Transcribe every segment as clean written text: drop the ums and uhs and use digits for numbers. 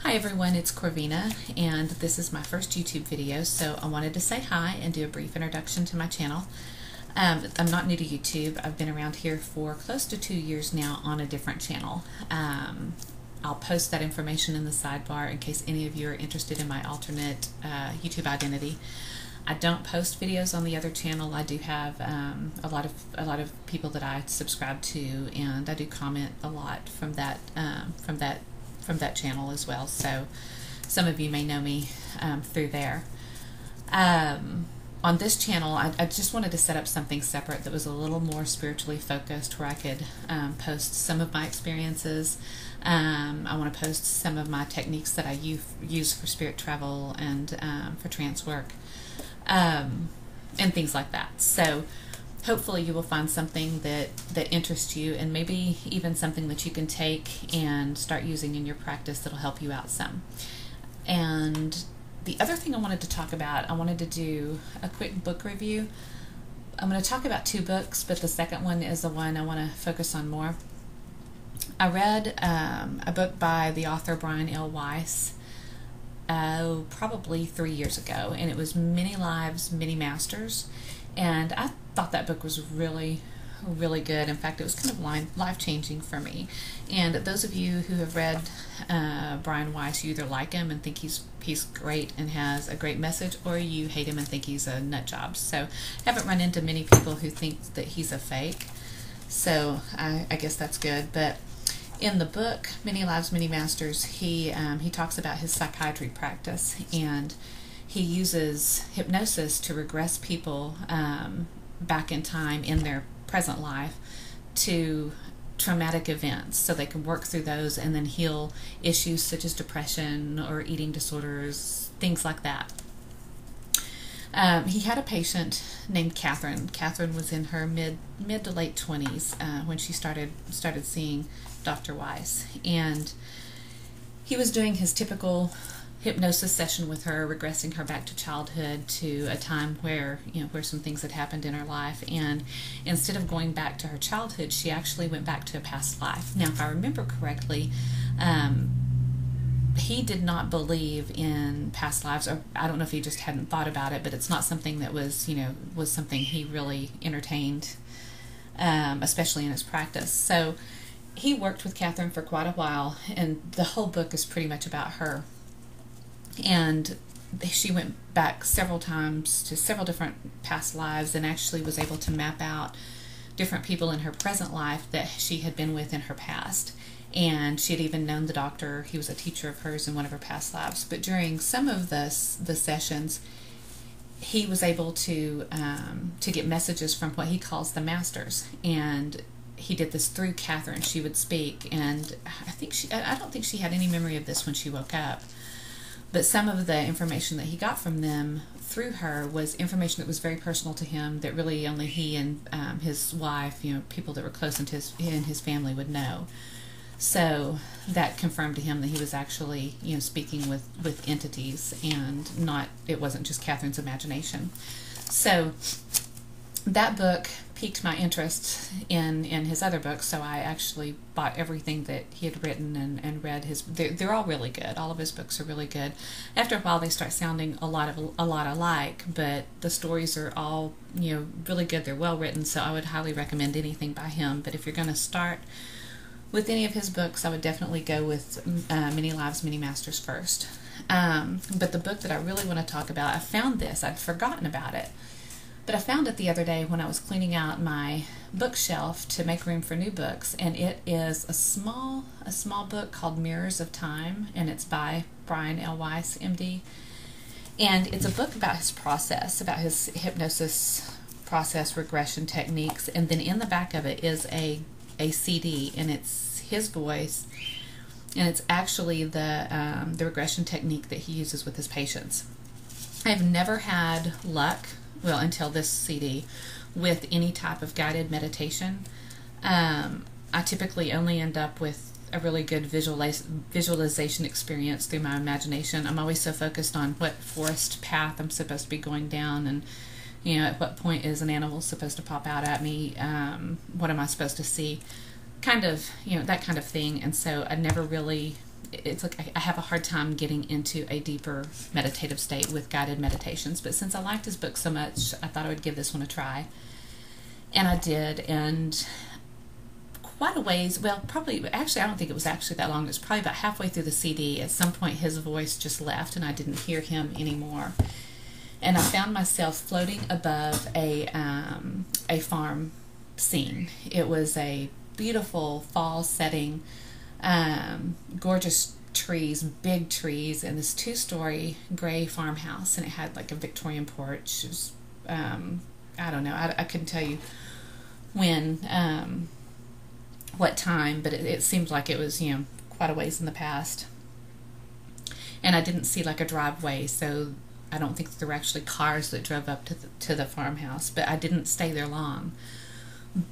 Hi everyone, it's Corvina, and this is my first YouTube video, so I wanted to say hi and do a brief introduction to my channel. I'm not new to YouTube. I've been around here for close to 2 years now on a different channel. I'll post that information in the sidebar in case any of you are interested in my alternate YouTube identity. I don't post videos on the other channel. I do have a lot of people that I subscribe to, and I do comment a lot from that channel as well. So some of you may know me through there. On this channel, I just wanted to set up something separate that was a little more spiritually focused, where I could post some of my experiences. I want to post some of my techniques that I use for spirit travel and for trance work, and things like that. So hopefully you will find something that interests you, and maybe even something that you can take and start using in your practice that'll help you out some. And the other thing I wanted to talk about, I wanted to do a quick book review. I'm going to talk about 2 books, but the second one is the one I want to focus on more. I read a book by the author Brian L. Weiss probably 3 years ago, and it was Many Lives, Many Masters. And I thought that book was really good. In fact, it was kind of life-changing for me. And those of you who have read Brian Weiss, you either like him and think he's great and has a great message, or you hate him and think he's a nut job. So I haven't run into many people who think that he's a fake. So I guess that's good. But in the book, Many Lives, Many Masters, he talks about his psychiatry practice, and he uses hypnosis to regress people back in time in their present life to traumatic events, so they can work through those and then heal issues such as depression or eating disorders, things like that. He had a patient named Catherine. Catherine was in her mid to late 20s when she started seeing Dr. Weiss, and he was doing his typical hypnosis session with her, regressing her back to childhood, to a time where some things had happened in her life. And instead of going back to her childhood, she actually went back to a past life. Now, if I remember correctly, he did not believe in past lives, or I don't know if he just hadn't thought about it, but it's not something that was something he really entertained, especially in his practice. So he worked with Catherine for quite a while, and the whole book is pretty much about her. And she went back several times to several different past lives, and actually was able to map out different people in her present life that she had been with in her past. And she had even known the doctor. He was a teacher of hers in one of her past lives. But during some of the sessions, he was able to get messages from what he calls the masters. And he did this through Catherine. She would speak, and I don't think she had any memory of this when she woke up. But some of the information that he got from them through her was information that was very personal to him, that really only he and his wife, people that were close in his family, would know. So that confirmed to him that he was actually, speaking with entities, and it wasn't just Catherine's imagination. So that book piqued my interest in his other books, so I actually bought everything that he had written and read his. They're all really good. All of his books are really good. After a while, they start sounding a lot alike, but the stories are all really good. They're well written, so I would highly recommend anything by him. But if you're going to start with any of his books, I would definitely go with Many Lives, Many Masters first. But the book that I really want to talk about, I found this. I'd forgotten about it. But I found it the other day when I was cleaning out my bookshelf to make room for new books, and it is a small book called Mirrors of Time, and it's by Brian L. Weiss, MD. And it's a book about his process, about his hypnosis process, regression techniques, and then in the back of it is a CD, and it's his voice, and it's actually the regression technique that he uses with his patients. I've never had luck, well, until this CD, with any type of guided meditation. I typically only end up with a really good visualization experience through my imagination. I'm always so focused on what forest path I'm supposed to be going down, and at what point is an animal supposed to pop out at me, what am I supposed to see, kind of, that kind of thing. And so I never really it's like I have a hard time getting into a deeper meditative state with guided meditations. But since I liked his book so much, I thought I would give this one a try. And I did, and quite a ways, well, probably, actually, I don't think it was actually that long. It was probably about halfway through the CD. At some point, his voice just left, and I didn't hear him anymore. And I found myself floating above a farm scene. It was a beautiful fall setting, gorgeous trees, big trees, and this 2-story gray farmhouse, and it had like a Victorian porch. It was, I don't know, I couldn't tell you when, what time, but it seemed like it was, quite a ways in the past. And I didn't see like a driveway, so I don't think there were actually cars that drove up to the farmhouse, but I didn't stay there long.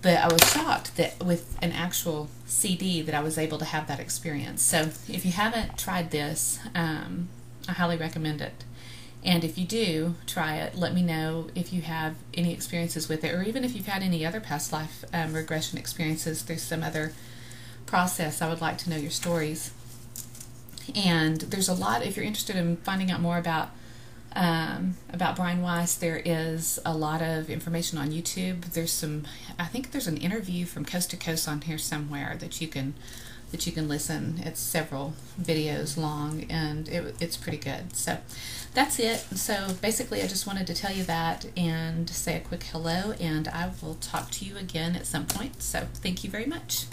But I was shocked that with an actual CD that I was able to have that experience. So if you haven't tried this, I highly recommend it. And if you do try it, let me know if you have any experiences with it, or even if you've had any other past life regression experiences through some other process. I would like to know your stories. And there's a lot, if you're interested in finding out more about Brian Weiss, there is a lot of information on YouTube. I think there's an interview from Coast to Coast on here somewhere that you can listen. It's several videos long, and it's pretty good. So that's it. So basically, I just wanted to tell you that and say a quick hello, and I will talk to you again at some point. So thank you very much.